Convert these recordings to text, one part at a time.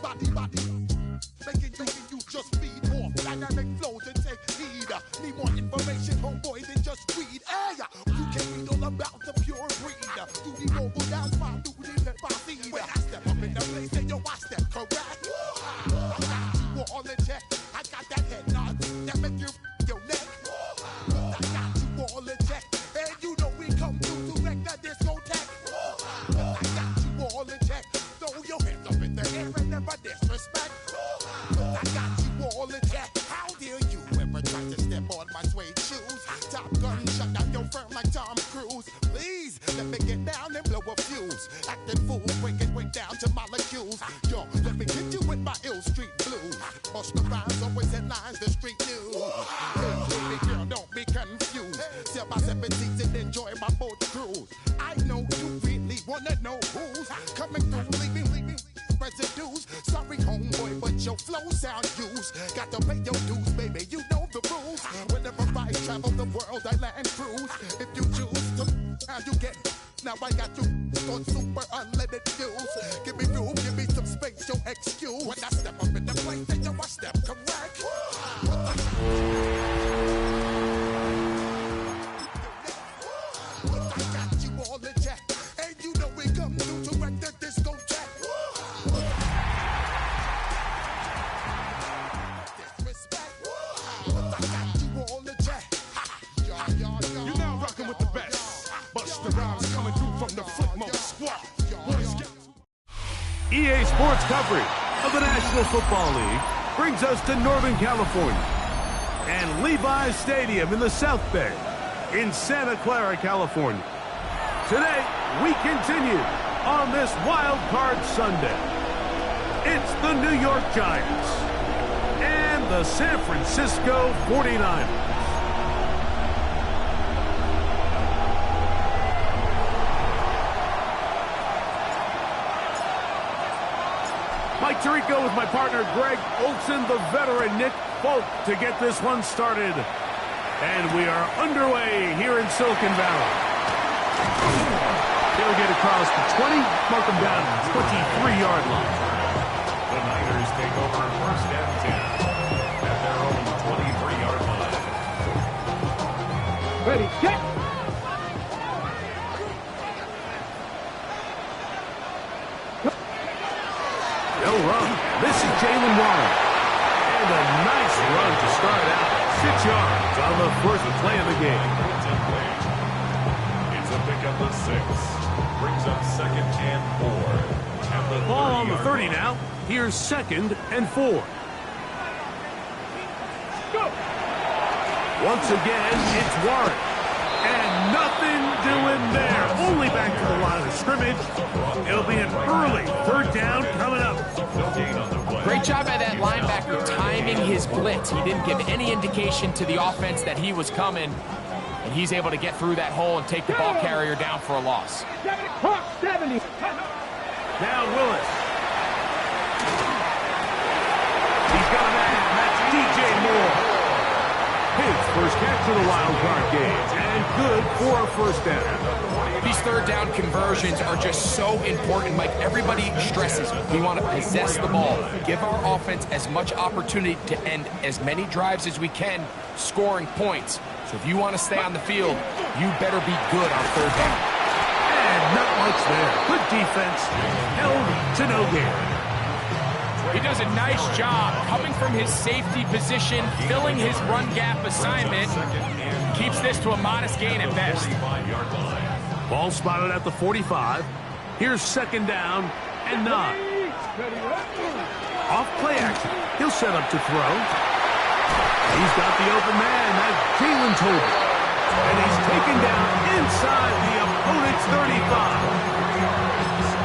body. Making you just feed more dynamic flows and take heed. Need more information, homeboy, than just read. Hey, you can read all about the pure breed. Do the mobile down, find do the let my seed. When I step up in the place, and yo, I step correct. I got you all in check. I got that head nod that make you your neck. I got you all in check, and you know we come through to wreck that discotheque. I got you all in check. Throw your hands up in the air and never disrespect. I got you all in check. How dare you ever try to step on my suede shoes? Top Gun shut down your firm like Tom Cruise. Please let me get down and blow a fuse. Acting fool, breaking way down to molecules. Yo, let me get you with my ill street blues. Bust the rhymes, always headlines, the street news. Hey, baby girl, don't be confused. Sell my 17s and enjoy my boat cruise. I know you really wanna know who's coming through, leaving residues. Sorry, homeboy, but your flow sound used. Got to pay your dues, baby, you know the rules. Whenever I travel the world, I land cruise. If you choose to, how you get. Now I got you on super unlimited views. Give me room, give me some space, your excuse. When I step up in the place, then yo, I step correct. I got you all in check, and you know we come through to wreck the discotheque. You're now rocking with the best. Busta Rhymes coming through from the footmost squad. EA Sports coverage of the National Football League brings us to Northern California and Levi's Stadium in the South Bay in Santa Clara, California. Today, we continue on this Wild Card Sunday. It's the New York Giants and the San Francisco 49ers. Mike Tirico with my partner Greg Olson, the veteran Nick Folk to get this one started. And we are underway here in Silicon Valley. They'll get across the 20, mark them down at the 23-yard line. The Niners take over first and 10 at their own 23-yard line. Ready, get! No run. This is Jalen Warren. And a nice run to start out. 6 yards on the first play of the game. It's a pick up of 6. Brings up second and 4. At the Ball on the 30 now. Here's second and 4. Go! Once again, it's Warren. And nothing doing there. Only back to the line of scrimmage. It'll be an early third down coming up. Great job by that linebacker timing his blitz. He didn't give any indication to the offense that he was coming. And he's able to get through that hole and take the ball carrier down for a loss. 70. Now Willis. He's got a man. That's DJ Moore. His first catch of the wild card game, and good for a first down. These third down conversions are just so important. Mike, everybody stresses we want to possess the ball, give our offense as much opportunity to end as many drives as we can, scoring points. So if you want to stay on the field, you better be good on third down. And not much there. Good defense, held to no gain. He does a nice job coming from his safety position, filling his run gap assignment. Keeps this to a modest gain at best. Ball spotted at the 45. Here's second down and 9. Off play action. He'll set up to throw. He's got the open man. That's Jalen Tobin. And he's taken down inside the opponent's 35.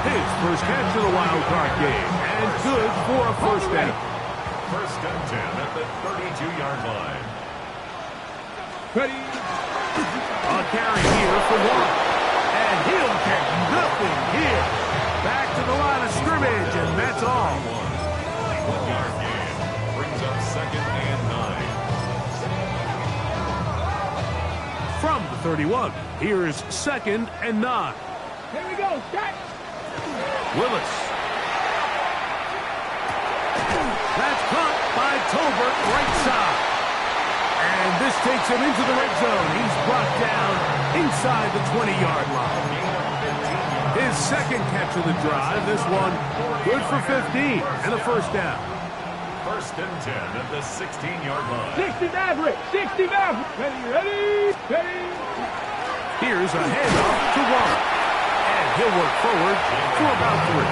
His first catch of the wild card game, and good for a first down. First and 10 at the 32-yard line. Ready? A carry here for Warren. And he'll get nothing here. Back to the line of scrimmage, and that's all. 1-yard gain. Brings up second and 9. From the 31, here's second and 9. Here we go, catch! Willis. Tolbert right side. And this takes him into the red zone. He's brought down inside the 20-yard line. His second catch of the drive. This one good for 15 and a first down. First and 10 at the 16-yard line. 60 Maverick! 60 Maverick! Ready! Here's a handoff to Waller. And he'll work forward for about 3.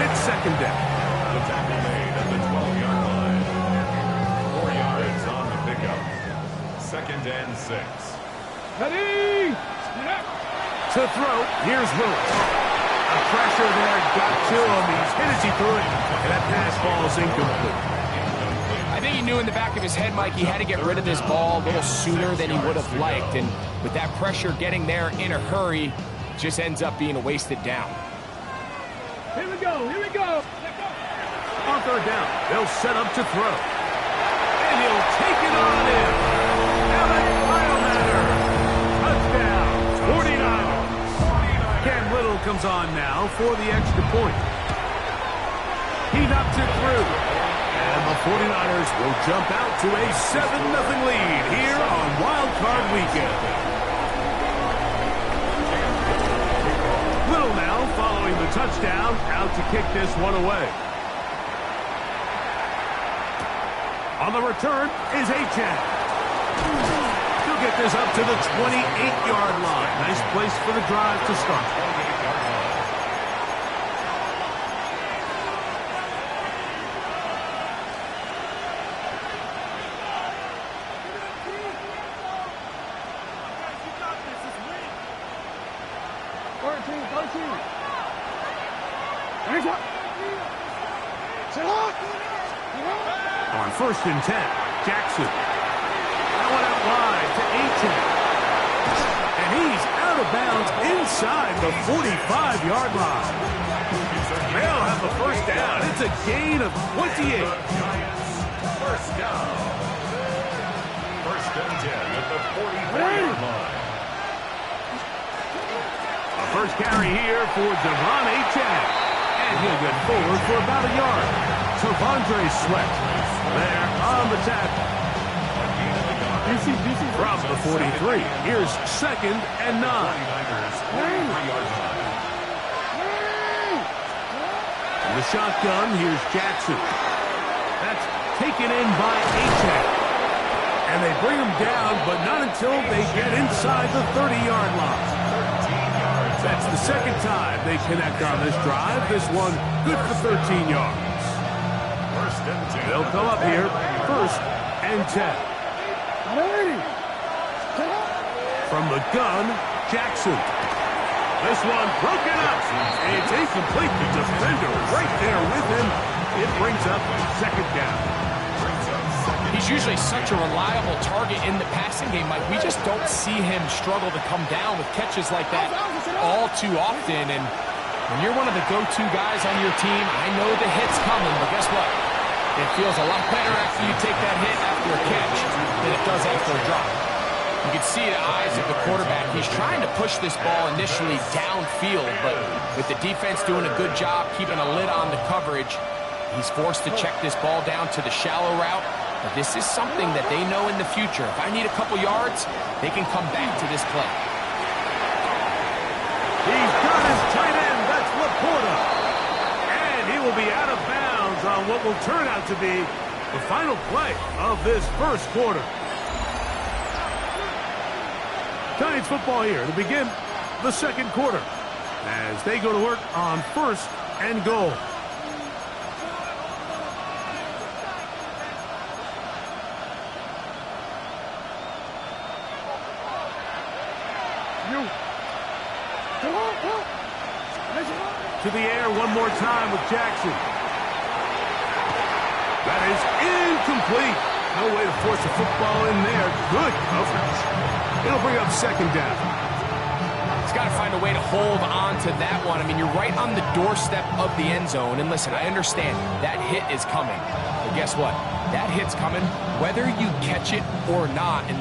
It's second down. The tackle made at the 12-yard line. 4 yards on the pickup. Second and 6. Ready! To throw, here's Lewis. A pressure there got to him. He's hit as he threw it, and that pass falls incomplete. I think he knew in the back of his head, Mike, he had to get rid of this ball a little sooner than he would have liked. And with that pressure getting there in a hurry, just ends up being a wasted down. Here we go! On third down, they'll set up to throw. And he'll take it on in. Alex Biomatter. Touchdown, 49ers. Cam Little comes on now for the extra point. He knocks it through. And the 49ers will jump out to a 7-0 lead here on Wild Card Weekend. Little now following the touchdown, out to kick this one away. On the return is Achane. He'll get this up to the 28-yard line. Nice place for the drive to start. On first and 10, Jackson. That one out wide to Achane. And he's out of bounds inside the 45-yard line. They'll have the first down. It's a gain of 28. First down. First and 10 at the 44-yard line. A first carry here for Devon Achane. And he'll get forward for about a yard. T'Vondre Sweat there on the tackle. From the 43, here's second and 9. In the shotgun, here's Jackson. That's taken in by Achane. And they bring him down, but not until they get inside the 30-yard line. That's the second time they connect on this drive. This one good for 13 yards. They'll come up here, first and 10. From the gun, Jackson. This one broken up. It's incomplete. The defender right there with him. It brings up second down. He's usually such a reliable target in the passing game, Mike. We just don't see him struggle to come down with catches like that all too often. And when you're one of the go-to guys on your team, I know the hit's coming, but guess what? It feels a lot better after you take that hit after a catch than it does after a drop. You can see the eyes of the quarterback. He's trying to push this ball initially downfield, but with the defense doing a good job keeping a lid on the coverage, he's forced to check this ball down to the shallow route. But this is something that they know in the future. If I need a couple yards, they can come back to this play. He's got his tight end. That's Laporta. And he will be out of bounds on what will turn out to be the final play of this first quarter. Giants football here to begin the second quarter as they go to work on first and goal. To the air one more time with Jackson. That is incomplete. No way to force a football in there. Good coverage. It'll bring up second down. He's got to find a way to hold on to that one. I mean, you're right on the doorstep of the end zone. And listen, I understand that hit is coming. But guess what? That hit's coming whether you catch it or not. And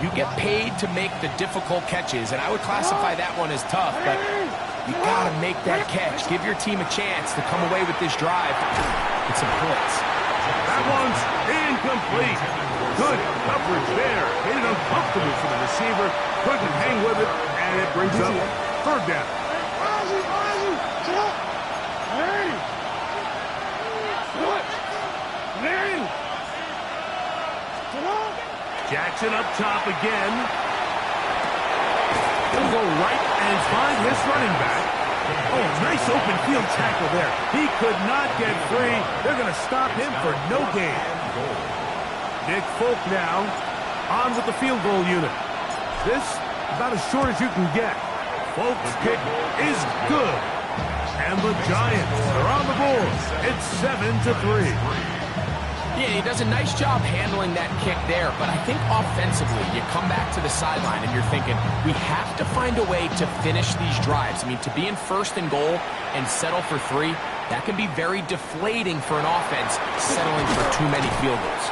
you get paid to make the difficult catches. And I would classify that one as tough. But you got to make that catch. Give your team a chance to come away with this drive with some points. That one's incomplete. Good coverage there. Made it uncomfortable for the receiver. Couldn't hang with it, and it brings up third down. Jackson up top again. He'll go right and find his running back. Oh, nice open field tackle there. He could not get free. They're going to stop him for no gain. Nick Folk now on with the field goal unit. This about as short as you can get. Folk's kick is good. And the Giants are on the board. It's 7-3. Yeah, he does a nice job handling that kick there, but I think offensively, you come back to the sideline and you're thinking, we have to find a way to finish these drives. I mean, to be in first and goal and settle for 3, that can be very deflating for an offense, settling for too many field goals.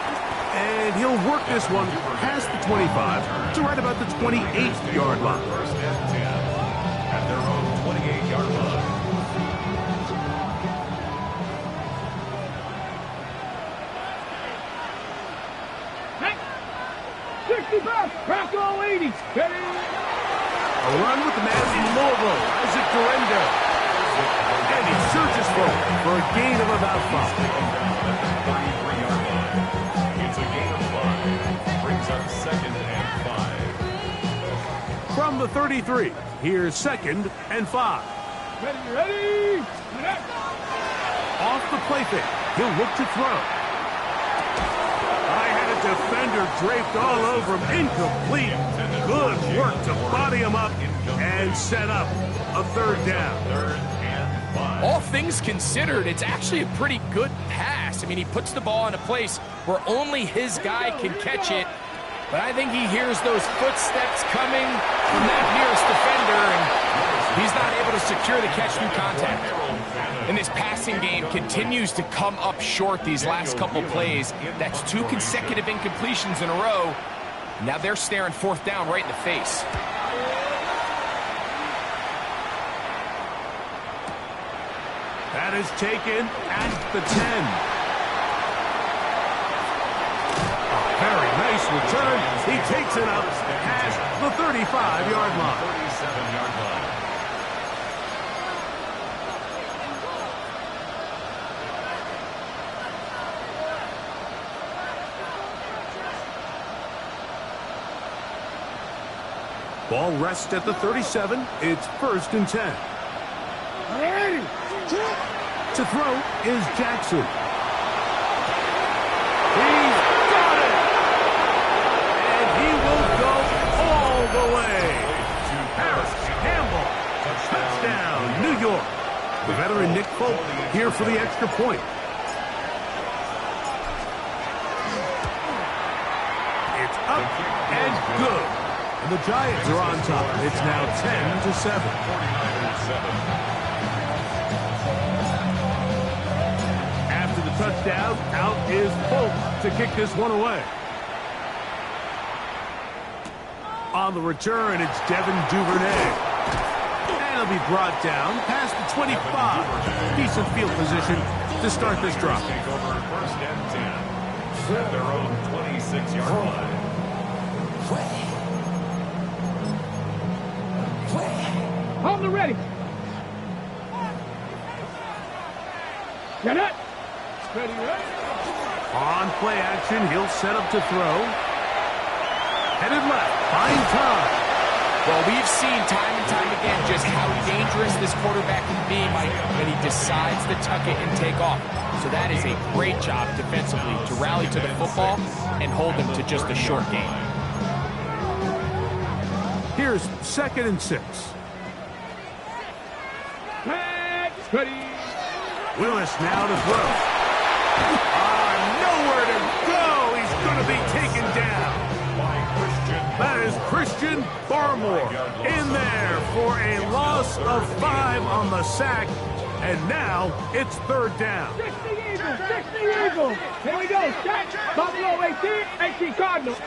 And he'll work this one past the 25 to right about the 28-yard line. First and 10 at their own 28-yard line. Back all 80. Ready? A run with the man from Louisville, Isaac Durendo. And he surges forward for a gain of about 5. 33-yard line. It's a gain of 5. Brings up second and 5. From the 33, here's second and 5. Ready? Off the play fake, he'll look to throw. Defender draped all over him. Incomplete. Good work to body him up and set up a third down. Third and 5. All things considered, it's actually a pretty good pass. I mean, he puts the ball in a place where only his guy can catch it. But I think he hears those footsteps coming from that nearest defender, and he's not able to secure the catch through contact. And this passing game continues to come up short these last couple plays. That's 2 consecutive incompletions in a row. Now they're staring fourth down right in the face. That is taken at the 10. A very nice return. He takes it up past the 35-yard line. 37-yard line. Ball rests at the 37. It's first and 10. To throw is Jackson. He's got it! And he will go all the way. Harris Campbell. Touchdown, New York. The veteran Nick Folk here for the extra point. It's up and good. And the Giants are on top. It's now 10-7. 49-7. After the touchdown, out is Folk to kick this one away. On the return, it's Devin Duvernay. And he'll be brought down past the 25. Decent field position to start this drive. Take over first and 10 at their own 26-yard line. Hold the ready. Get it. Ready. On play action, he'll set up to throw. Headed left, fine time. Well, we've seen time and time again just how dangerous this quarterback can be, Mike, when he decides to tuck it and take off. So that is a great job defensively to rally to the football and hold them to just a short gain. Here's second and 6. Ready. Willis now to throw. Nowhere to go. He's going to be taken down. That is Christian Barmore in there for a loss of 5 on the sack. And now it's third down. 60 Eagles. Here we go. Set. Buffalo 18 Cardinals.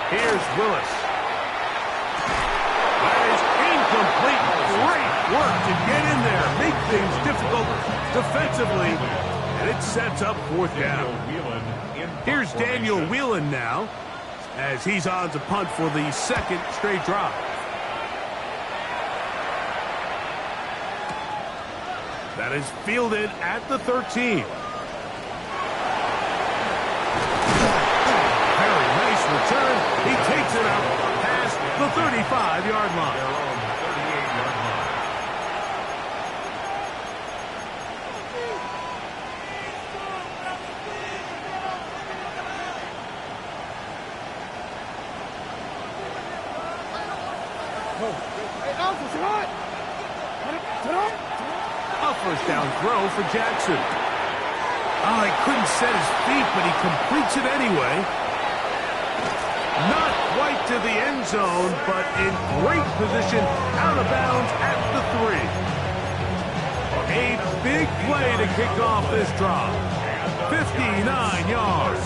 Here's Willis. That is incomplete. Great work to get in there, make things difficult defensively, And it sets up fourth down. Here's Daniel Whelan now, as he's on to punt for the second straight drive. That is fielded at the 13. Very nice return. He takes it out past the 35-yard line. A first down throw for Jackson. Oh, he couldn't set his feet, but he completes it anyway. Not quite to the end zone, but in great position, out of bounds at the 3. A big play to kick off this drive. 59 yards.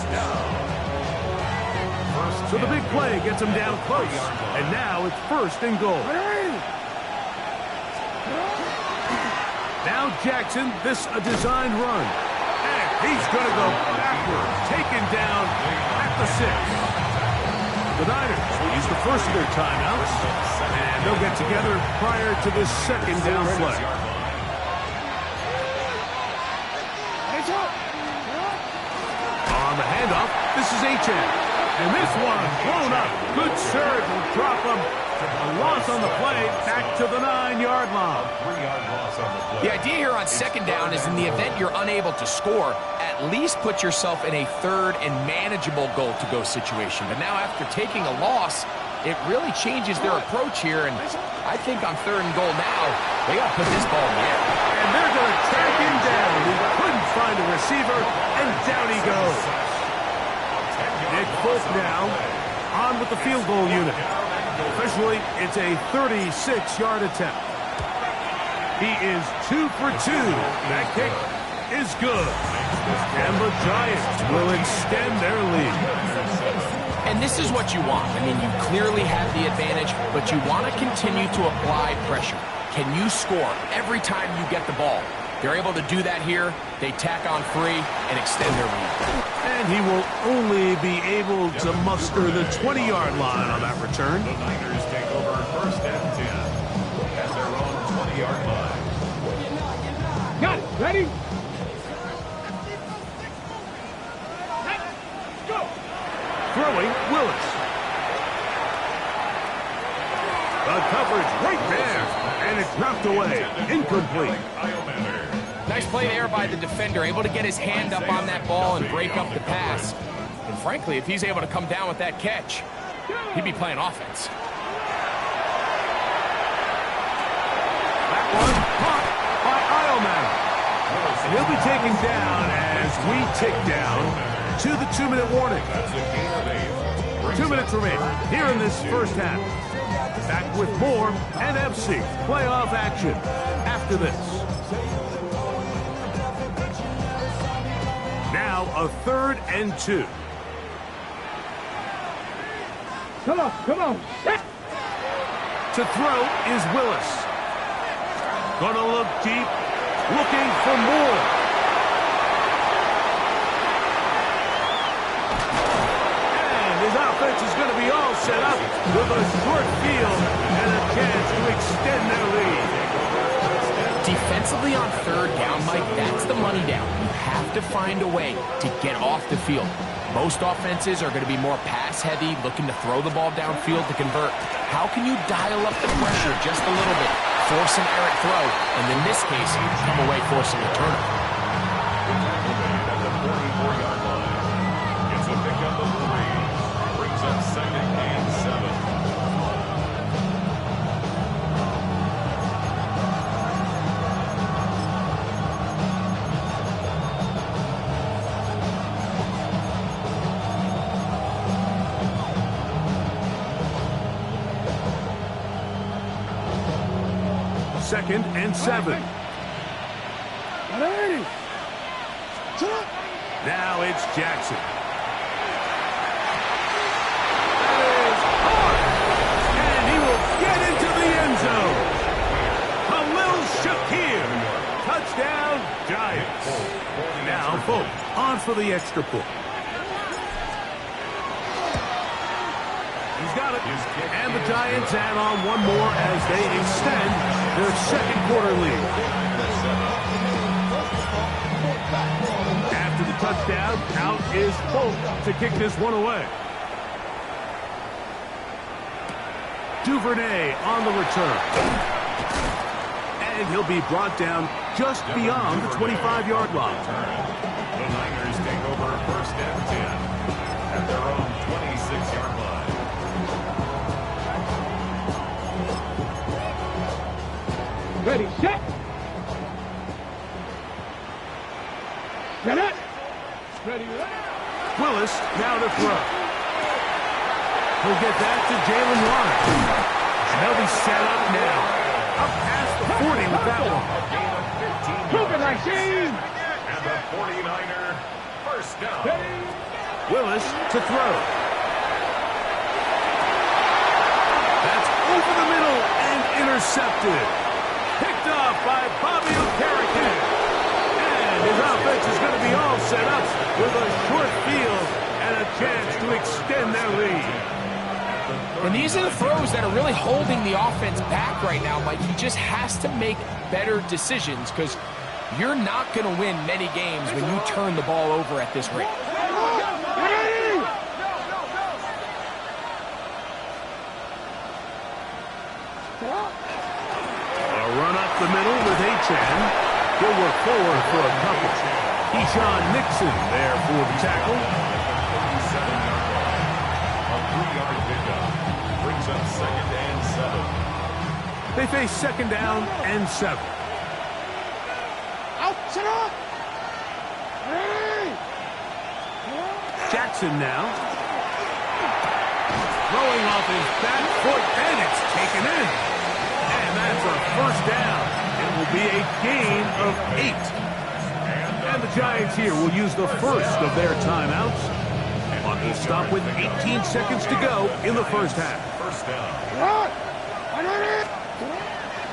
So the big play gets him down close, and now it's first and goal. Now Jackson, this a designed run. And he's going to go backwards, taken down at the 6. The Niners will use the first of their timeouts, and they'll get together prior to this second down play. On the handoff, this is Achane. And this one blown up. Good surge will drop him. A loss on the play, back to the 9-yard line. The idea here on second down is in the event you're unable to score, at least put yourself in a third and manageable goal-to-go situation. But now after taking a loss, it really changes their approach here. And I think on third and goal now, they got to put this ball in the air. And they're going to track him down. He couldn't find a receiver, and down he goes. Nick Folk now on with the field goal unit. Officially, it's a 36-yard attempt. He is 2 for 2. That kick is good. And the Giants will extend their lead. And this is what you want. I mean, you clearly have the advantage, but you want to continue to apply pressure. Can you score every time you get the ball? They're able to do that here. They tack on 3 and extend their lead. And he will only be able to muster the 20-yard line on that return. The Niners take over first and 10 at their own 20-yard line. Got it. Ready? Let's go. Throwing Willis. The coverage right there. And it's knocked away. Incomplete. Nice play there by the defender, able to get his hand up on that ball and break up the pass. And frankly, if he's able to come down with that catch, he'd be playing offense. That one caught by Eilman. He'll be taken down as we tick down to the 2-minute warning. 2 minutes remaining here in this first half. Back with more NFC playoff action after this. Now a 3rd and 2. Come on, come on. To throw is Willis. Gonna look deep, looking for more. And his offense is going to be all set up with a short field and a chance to extend their lead. Defensively on 3rd down, Mike, that's the money down. You have to find a way to get off the field. Most offenses are going to be more pass-heavy, looking to throw the ball downfield to convert. How can you dial up the pressure just a little bit, force an errant throw, and in this case, come away forcing a turnover? At the 44-yard line, it's a pickup of 3. Brings up 2nd and 7. Second and 7. Now it's Jackson. That is hard. And he will get into the end zone. Khalil Shakir. Touchdown, Giants. Now Folk on for the extra point. He's got it. And the Giants add on one more as they extend their second quarter lead. After the touchdown, out is Folk to kick this one away. Duvernay on the return. And he'll be brought down just beyond the 25-yard line. The Niners take over first and 10 at their own 26-yard line. Ready, set. Set up. Ready, Willis now to throw. He'll get that to Jalen Warren. And they'll be set up now. Up past the 40 with that one. Move it, Rashid. And the 49er first down. Willis to throw. That's over the middle and intercepted. Picked off by Bobby Okereke. And his offense is going to be all set up with a short field and a chance to extend their lead. And these are the throws that are really holding the offense back right now, Mike. He just has to make better decisions because you're not going to win many games when you turn the ball over at this rate. A run up the middle with Achan. He'll work forward for a couple. Keyshawn Nixon there for the tackle. A 3-yard pickup brings up second and 7. They face second down and 7. Out, set up. Jackson now. Throwing off his back foot, and it's taken in. And that's a first down. It will be a gain of 8. And the Giants here will use the first of their timeouts. Clock will stop with 18 seconds to go in the first half. First down.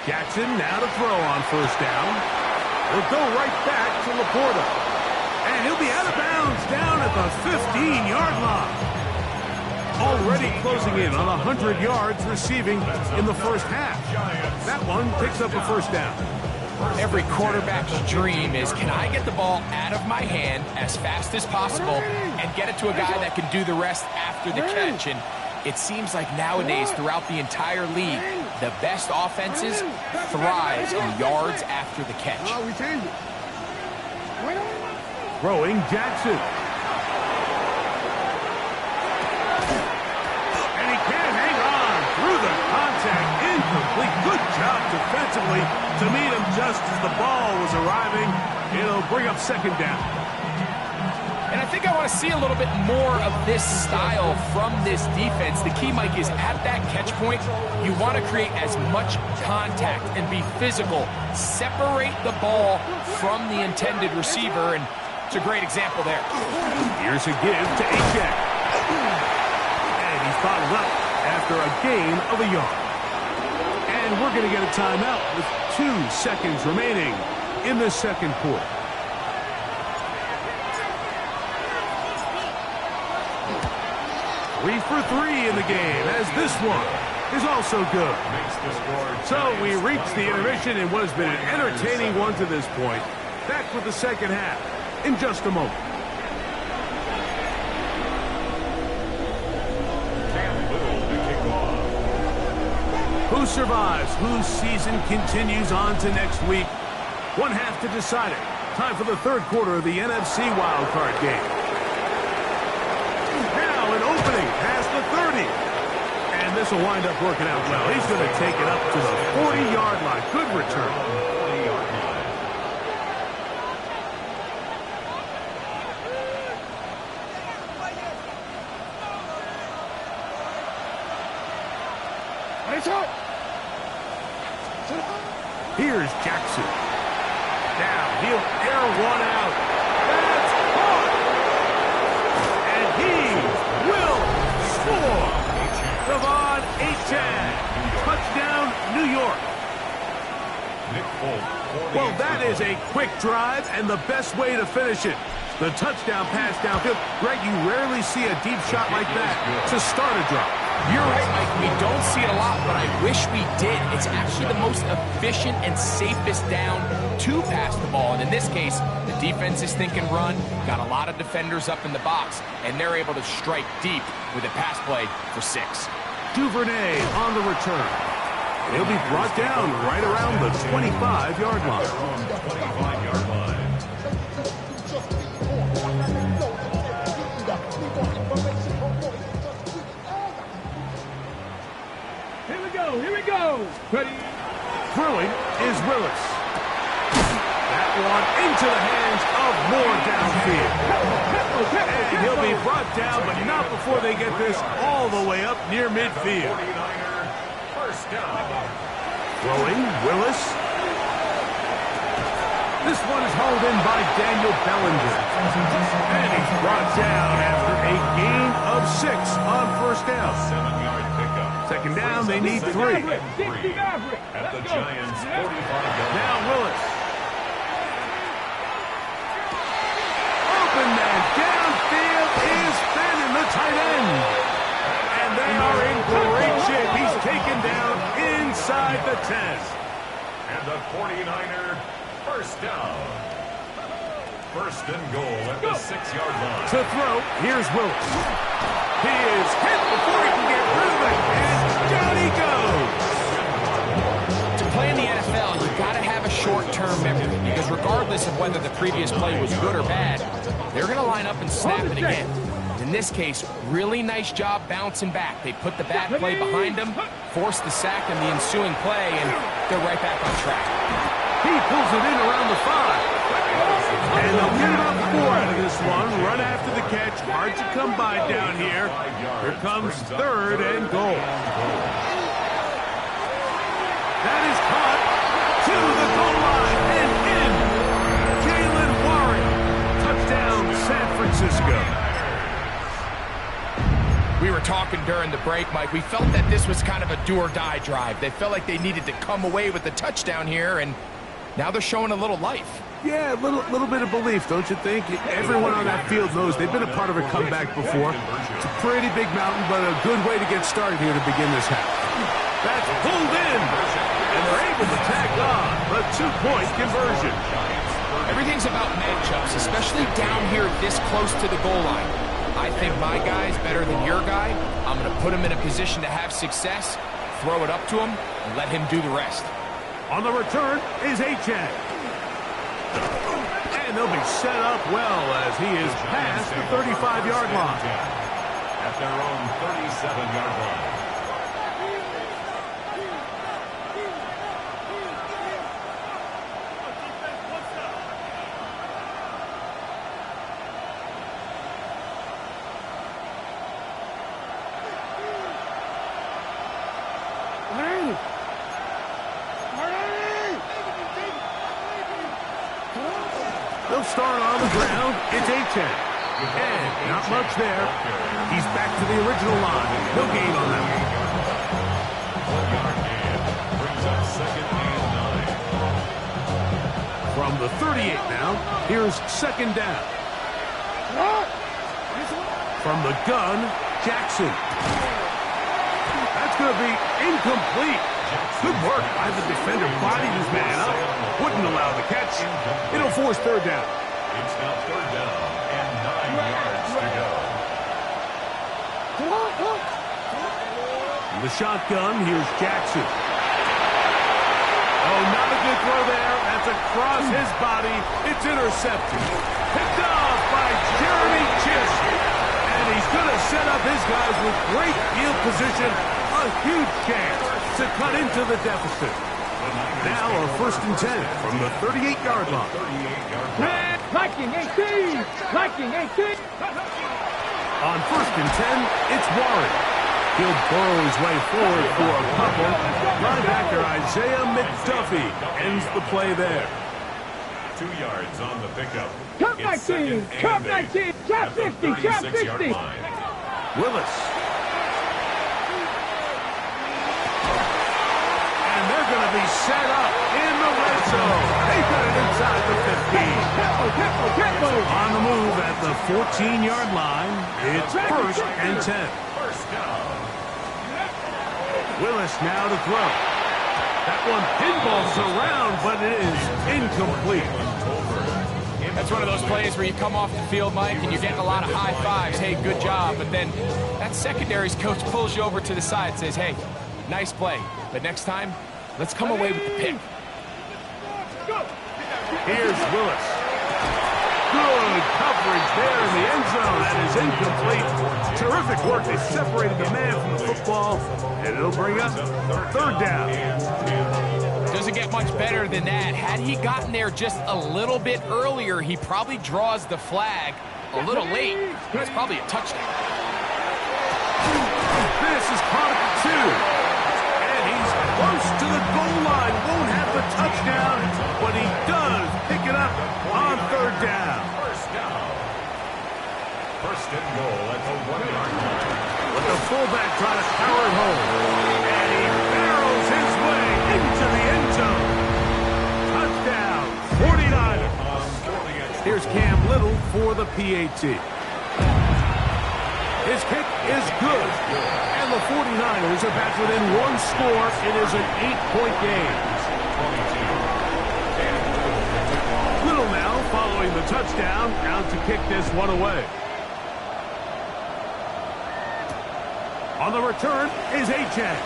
Jackson now to throw on first down. He'll go right back to Laporta. And he'll be out of bounds down at the 15-yard line. Already closing in on 100 yards receiving in the first half. That one picks up a first down. Every quarterback's dream is, can I get the ball out of my hand as fast as possible and get it to a guy that can do the rest after the catch? And it seems like nowadays throughout the entire league, the best offenses thrive in yards after the catch. Throwing Jackson. And he can't hang on through the contact. Incomplete. Good job defensively to meet him just as the ball was arriving. It'll bring up second down. And I think I want to see a little bit more of this style from this defense. The key, Mike, is at that catch point, you want to create as much contact and be physical. Separate the ball from the intended receiver, and it's a great example there. Here's a give to Achan. And he's bottled up after a gain of a yard. And we're going to get a timeout with 2 seconds remaining in the second quarter. Three for 3 in the game, as this one is also good. So we reach the intermission in what has been an entertaining one to this point. Back with the second half in just a moment. Who survives? Whose season continues on to next week? One half to decide it. Time for the third quarter of the NFC wildcard game. Now an opening past the 30. And this will wind up working out well. He's going to take it up to the 40-yard line. Good return. 40-yard line. Here's Jackson. Now he'll air one out. That's caught. And he will score. Devon Achan. Touchdown, New York. Well, that is a quick drive and the best way to finish it. The touchdown pass downfield. Greg, you rarely see a deep shot like that to start a drive. You're right, Mike. We don't see it a lot, but I wish we did. It's actually the most efficient and safest down to pass the ball. And in this case, the defense is thinking run, got a lot of defenders up in the box, and they're able to strike deep with a pass play for 6. Duvernay on the return. He'll be brought down right around the 25-yard line. 25-yard line. Here we go. Ready? Throwing is Willis. That one into the hands of Moore downfield. And he'll be brought down, but not before they get this all the way up near midfield. 49er, first down. Throwing, Willis. This one is hauled in by Daniel Bellinger. And he's brought down after a gain of 6 on first down. 7-yard pickup. Second down, they need 3. At the Giants' 45-yard Now line. Willis. Open man downfield is Finn in the tight end. And they are in great shape. He's taken down inside the 10. And the 49er, first down. First and goal at the 6-yard line. To throw, here's Willis. He is hit before he can get rid of it. And down he goes. To play in the NFL, you got to have a short-term memory because regardless of whether the previous play was good or bad, they're going to line up and snap it again. In this case, really nice job bouncing back. They put the bad play behind them, forced the sack in the ensuing play, and they're right back on track. He pulls it in around the 5. And they'll get about 4 out of this one. Run after the catch. Hard to come by down here. Here comes 3rd and goal. That is caught to the goal line and in. Jalen Warren. Touchdown, San Francisco. We were talking during the break, Mike. We felt that this was kind of a do-or-die drive. They felt like they needed to come away with the touchdown here, and now they're showing a little life. Yeah, a little bit of belief, don't you think? Everyone on that field knows they've been a part of a comeback before. It's a pretty big mountain, but a good way to get started here to begin this half. That's pulled in, and they're able to tack on the 2-point conversion. Everything's about matchups, especially down here this close to the goal line. I think my guy's better than your guy. I'm going to put him in a position to have success, throw it up to him, and let him do the rest. On the return is Achane. And they'll be set up well as he is past the 35-yard line. At their own 37-yard line. They'll start on the ground. It's Achane. And not much there. He's back to the original line. No gain on that one. 1-yard gain brings up 2nd and 9. From the 38 now, here's 2nd down. From the gun, Jackson. That's going to be incomplete. Good work by the defender. Bodied his man up. Wouldn't allow the catch. It'll force 3rd down. It's now 3rd down and 9 yards to go. In the shotgun, here's Jackson. Oh, not a good throw there. That's across his body. It's intercepted. Picked off by Jeremy Chist. And he's going to set up his guys with great field position. A huge chance to cut into the deficit. Now a 1st and 10 from the 38-yard line. Liking 18! Liking 18! On 1st and 10, it's Warren. He'll burrow his way forward for a couple. Linebacker Isaiah McDuffie ends the play there. 2 yards on the pickup. Top It's 19! 2nd Top and 8 19! Top at the 50! Top 36-yard 50! line. Willis. And they're going to to be set up in the red zone. They got it inside the 15. On the move at the 14-yard line, it's 1st and 10. Willis now to throw. That one pinballs around, but it is incomplete. That's one of those plays where you come off the field, Mike, and you're getting a lot of high fives. Hey, good job. But then that secondary's coach pulls you over to the side and says, hey, nice play. But next time, let's come away with the pick. Here's Willis. Good coverage there in the end zone. That is incomplete. Terrific work. They separated the man from the football, and it'll bring up 3rd down. Doesn't get much better than that. Had he gotten there just a little bit earlier, he probably draws the flag a little late. That's probably a touchdown. This is caught at the 2. And he's close to the goal line. Won't have the touchdown, but he does pick it up on 3rd down. First and goal at the 1-yard line. With the fullback trying to power it home. And he barrels his way into the end zone. Touchdown, 49ers. Here's Cam Little for the PAT. His kick is good. And the 49ers are back within 1 score. It is an 8-point game. Little now following the touchdown, out to kick this one away. On the return is A-Chain.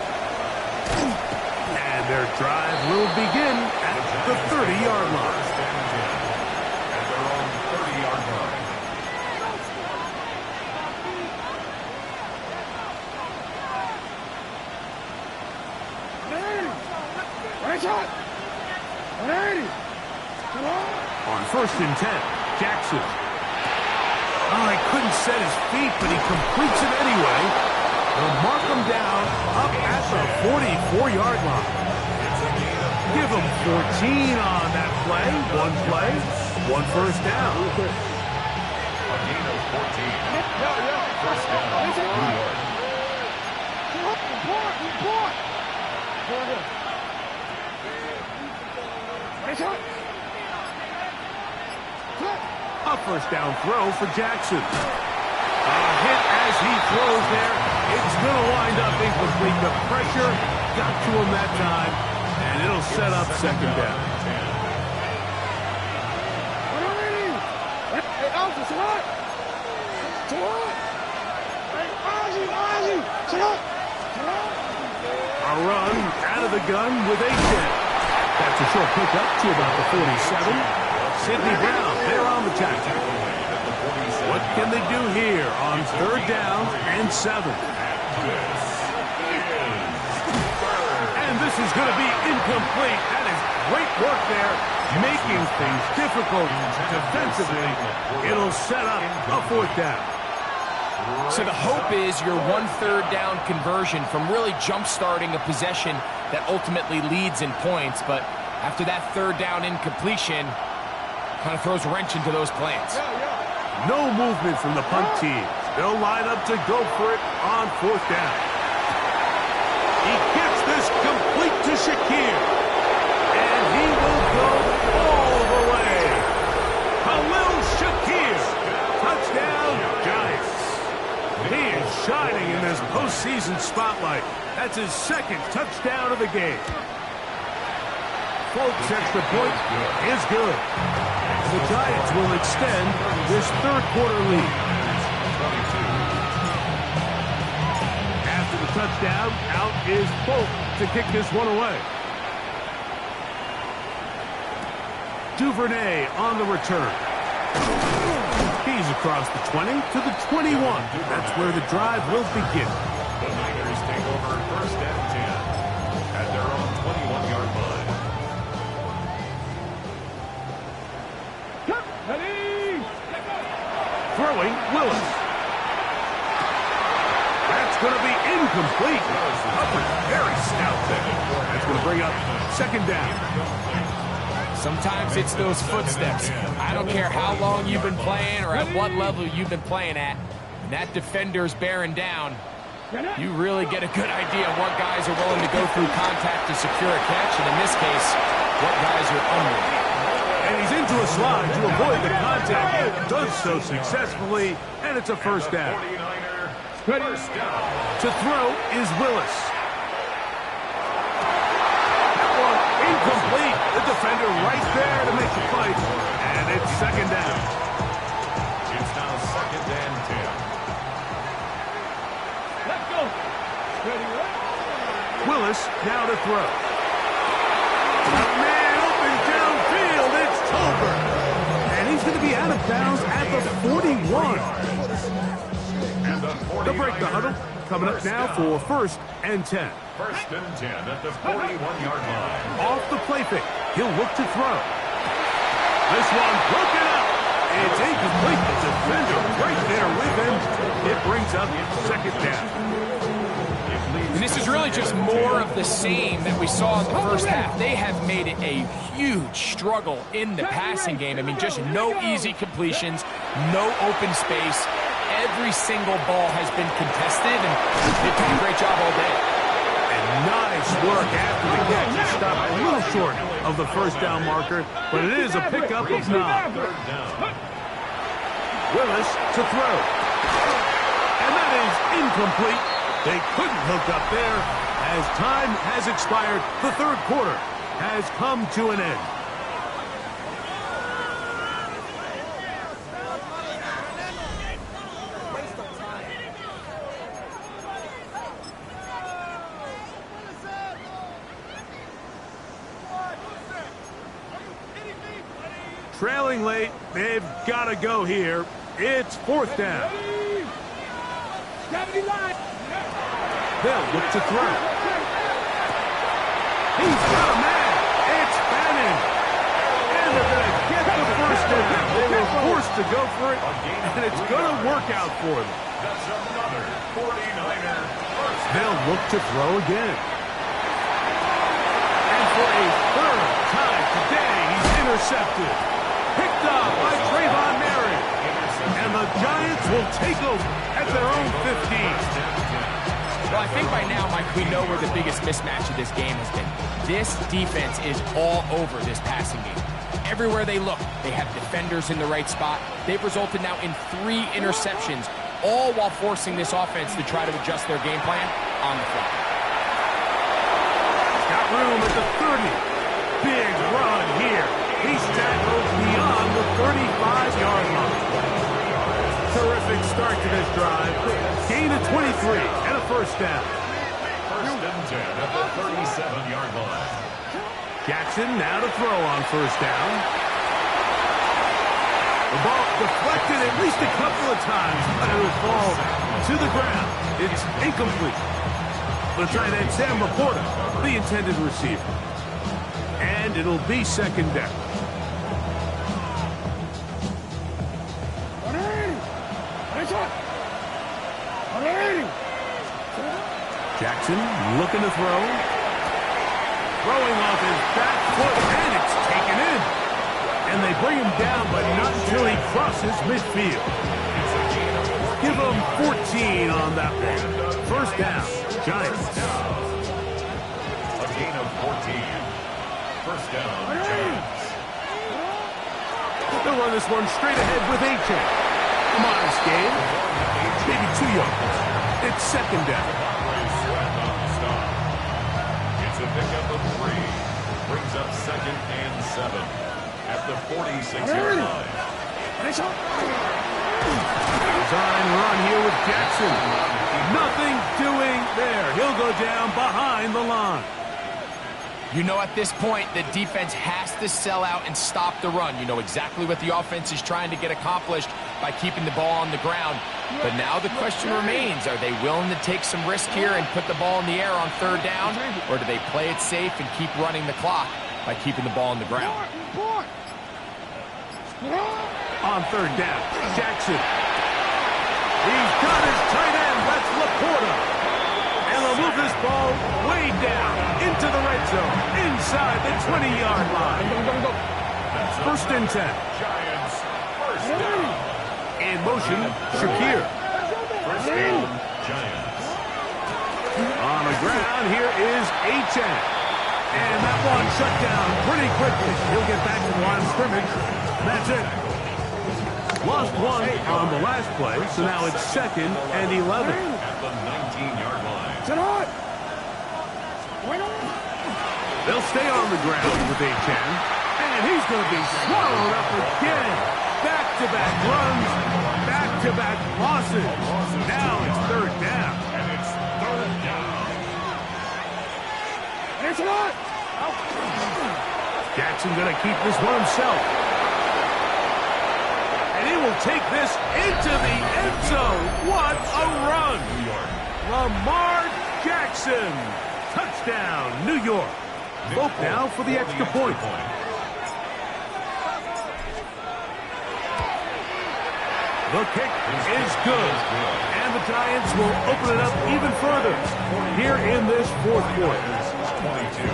And their drive will begin at the 30-yard line. At their own 30-yard line. On 1st and 10, Jackson. Oh, he couldn't set his feet, but he completes it anyway. They'll mark him down up at the 44-yard line. Give him 14 on that play. 1 play, 1 first down. A gain of 14. First down, New York. A first down throw for Jackson. A hit as he throws there. It's going to wind up incomplete. The pressure got to him that time, and it'll set up 2nd down. A run out of the gun with A-Chain. That's a short pickup to about the 47. Sidney Brown, they're on the tackle. What can they do here on 3rd down and 7? And this is going to be incomplete. That is great work there, making things difficult defensively. It'll set up a 4th down. So the hope is your 1 3rd down conversion from really jump-starting a possession that ultimately leads in points. But after that 3rd down incompletion, kind of throws a wrench into those plans. No movement from the punt team. They'll line up to go for it on 4th down. He gets this complete to Shakir. And he will go all the way. Khalil Shakir. Touchdown, Giants. He is shining in this postseason spotlight. That's his 2nd touchdown of the game. Folks, extra point is good. The Giants will extend this 3rd quarter lead. After the touchdown, out is Folk to kick this one away. Duvernay on the return. He's across the 20 to the 21. That's where the drive will begin. The Niners take over 1st and 10 at their own 21-yard line. Throwing, Willis. That's going to be incomplete. Coverage very stout there. That's going to bring up 2nd down. Sometimes it's those footsteps. I don't care how long you've been playing or at what level you've been playing at. When that defender's bearing down, You really get a good idea of what guys are willing to go through contact to secure a catch, and in this case, what guys are unwilling. And he's into a slide to avoid the contact. He does so successfully, and it's a first down. To throw is Willis. That one incomplete. The defender right there to make the fight, and it's second down. It's now second and 10. Let's go. Willis now to throw. Man, open downfield. It's Tolbert. And he's going to be out of bounds at the 41. They'll break the huddle. Coming up now for first and 10. First and 10 at the 41-yard line. Off the play fake. He'll look to throw. This one broken up. It's incomplete. The defender right there with him. It brings up second down. And this is really just more of the same that we saw in the first half. They have made it a huge struggle in the passing game. I mean, just no easy completions, no open space. Every single ball has been contested, and they did a great job all day. And nice work after the catch. It stopped a little short of the first down marker, but it is a pickup of 9. Willis to throw. And that is incomplete. They couldn't hook up there. As time has expired, the third quarter has come to an end. Trailing late, they've got to go here. It's fourth down. They'll look to throw. He's got a man. It's Bannon. And they're going to get the first down. They were forced to go for it, and it's going to work out for them. That's another 49er. They'll look to throw again. And for a third time today, he's intercepted. Picked up by Trayvon Mary. And the Giants will take over at their own 15. Well, I think by now, Mike, we know where the biggest mismatch of this game has been. This defense is all over this passing game. Everywhere they look, they have defenders in the right spot. They've resulted now in 3 interceptions, all while forcing this offense to try to adjust their game plan on the fly. Got room at the 30. Big run here. He's tackled beyond the 35-yard line. Terrific start to this drive. Gain of 23 and a first down. First and 10 at the 37-yard line. Jackson now to throw on first down. The ball deflected at least a couple of times, but it will fall to the ground. It's incomplete. The tight end, Sam Laporta, the intended receiver. And it'll be second down. Jackson looking to throw. Throwing off his back foot, and it's taken in. And they bring him down, but not until he crosses midfield. Give him 14 on that one. First down, Giants. A gain of 14. First down, Giants. They'll run this one straight ahead with A.J. A modest gain. Maybe 2 yards. It's second down. It's a pickup of 3. Brings up second and 7 at the 46-yard line. Design run here with Jackson. Nothing doing there. He'll go down behind the line. You know, at this point, the defense has to sell out and stop the run. You know exactly what the offense is trying to get accomplished by keeping the ball on the ground. But now the question remains, are they willing to take some risk here and put the ball in the air on third down? Or do they play it safe and keep running the clock by keeping the ball on the ground? On third down, Jackson. He's got his tight end. That's Laporta. And they'll move this ball way down into the red zone, inside the 20-yard line. First and 10. Giants, first down. In motion, Shakir. First down, Giants. On the ground, here is H.N. And that one shut down pretty quickly. He'll get back to the line of scrimmage. That's it. Lost one on the last play, so now it's 2nd and 11. At the 19-yard line. Sit on. They'll stay on the ground with H.N. And he's going to be swallowed up again. Back-to-back runs, back-to-back losses. Now it's 3rd down. And it's 3rd down. It's on. Jackson going to keep this one himself. And he will take this into the end zone. What a run. New York. Lamar Jackson. Touchdown, New York. Vote now for the extra point. The kick is good. And the Giants will open it up even further here in this 4th quarter. 22.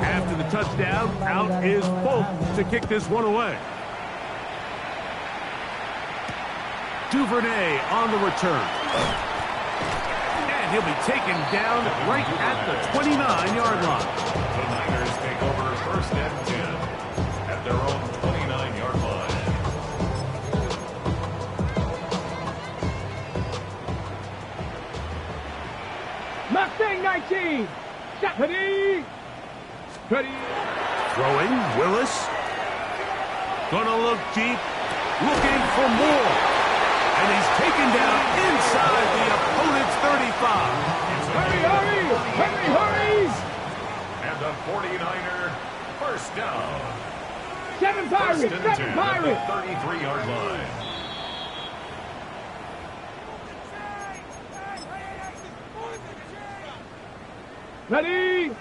After the touchdown, out is Folk to kick this one away. Duvernay on the return. And he'll be taken down right at the 29-yard line. The Niners take over 1st and 10 at their own 29-yard line. Mustang 19. Ready. Ready. Throwing, Willis. Gonna look deep, looking for more. And he's taken down inside the opponent's 35. Hurry, hurry. Hurry, hurry. And the 49er 1st down. 7 Pirates. 1st and 10 7 at Pirates. the 33-yard line. Ready.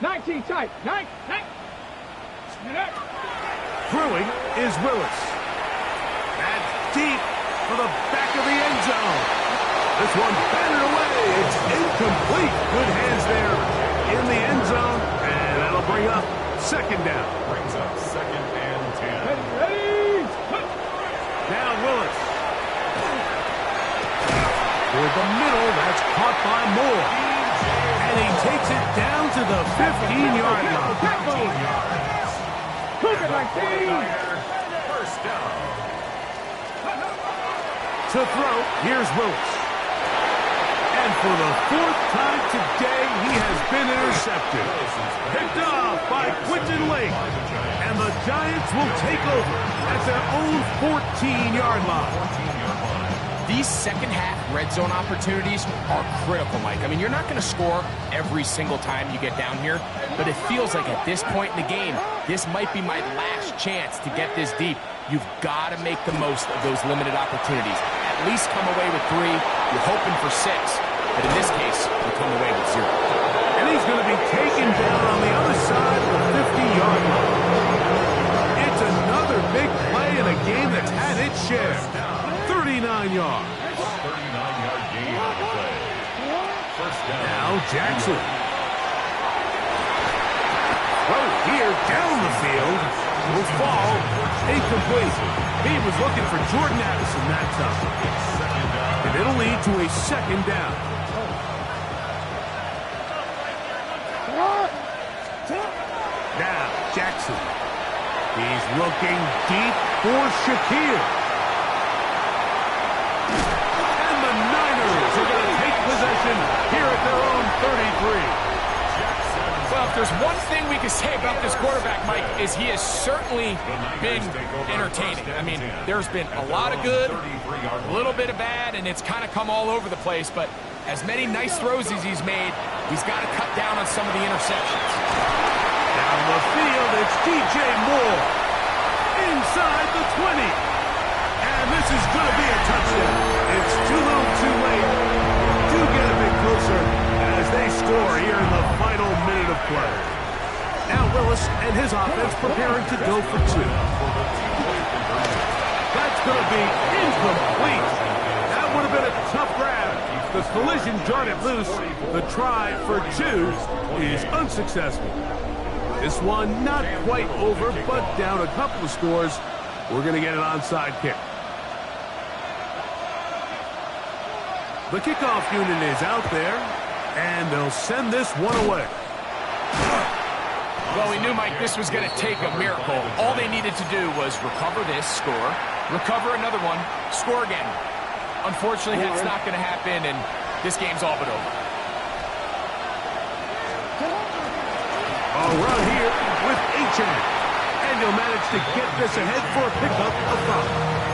19 tight. 9. Throwing is Willis. That's deep for the back of the end zone. This one batted away. It's incomplete. Good hands there in the end zone. And that'll bring up 2nd down. Brings up 2nd and 10. Ready. Now Willis. Toward the middle. That's caught by Moore. And he takes it down to the 15-yard line. Cook it like 1st down. To throw, here's Willis. And for the 4th time today, he has been intercepted. Picked off by Quinton Lake. And the Giants will take over at their own 14-yard line. These second-half red zone opportunities are critical, Mike. I mean, you're not going to score every single time you get down here, but it feels like at this point in the game, this might be my last chance to get this deep. You've got to make the most of those limited opportunities. At least come away with 3. You're hoping for 6, but in this case, you come away with 0. And he's going to be taken down on the other side of the 50-yard line. It's another big play in a game that's had its share. 39 yards. 39-yard gain on the play. 1st down. Now Jackson. Throw here down the field. Will fall. Incomplete. He was looking for Jordan Addison that time. And it'll lead to a 2nd down. Now Jackson. He's looking deep for Shakir. Possession here at their own 33. Well, if there's one thing we can say about this quarterback, Mike, is he has certainly been entertaining. I mean, there's been a lot of good, a little bit of bad, and it's kind of come all over the place. But as many nice throws as he's made, he's got to cut down on some of the interceptions. Down the field, it's DJ Moore. Inside the 20. And this is going to be a touchdown. It's too little too late. Do get a bit closer as they score here in the final minute of play. Now Willis and his offense preparing to go for 2. That's going to be incomplete. That would have been a tough grab. The collision jarred it loose. The try for 2 is unsuccessful. This one not quite over, but down a couple of scores. We're going to get an onside kick. The kickoff unit is out there, and they'll send this one away. Well, we knew, Mike, this was going to take a miracle. All they needed to do was recover this, score, recover another one, score again. Unfortunately, that's not going to happen, and this game's all but over. A run here with H.N. And he'll manage to get this ahead for a pickup of 5.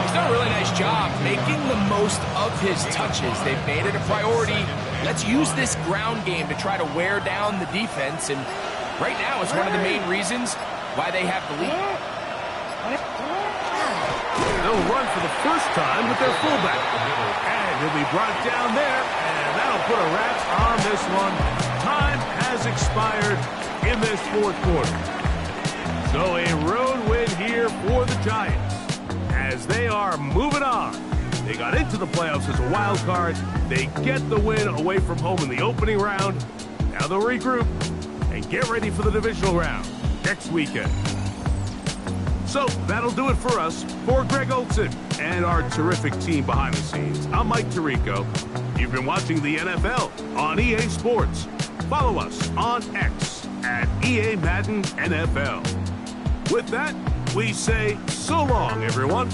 He's done a really nice job making the most of his touches. They've made it a priority. Let's use this ground game to try to wear down the defense, and right now it's one of the main reasons why they have the lead. They'll run for the first time with their fullback. And he'll be brought down there, and that'll put a wrap on this one. Time has expired in this fourth quarter. So a road win here for the Giants as they are moving on. They got into the playoffs as a wild card. They get the win away from home in the opening round. Now they'll regroup and get ready for the divisional round next weekend. So that'll do it for us. For Greg Olson and our terrific team behind the scenes, I'm Mike Tirico. You've been watching the NFL on EA Sports. Follow us on X at EA Madden NFL. With that, we say so long, everyone.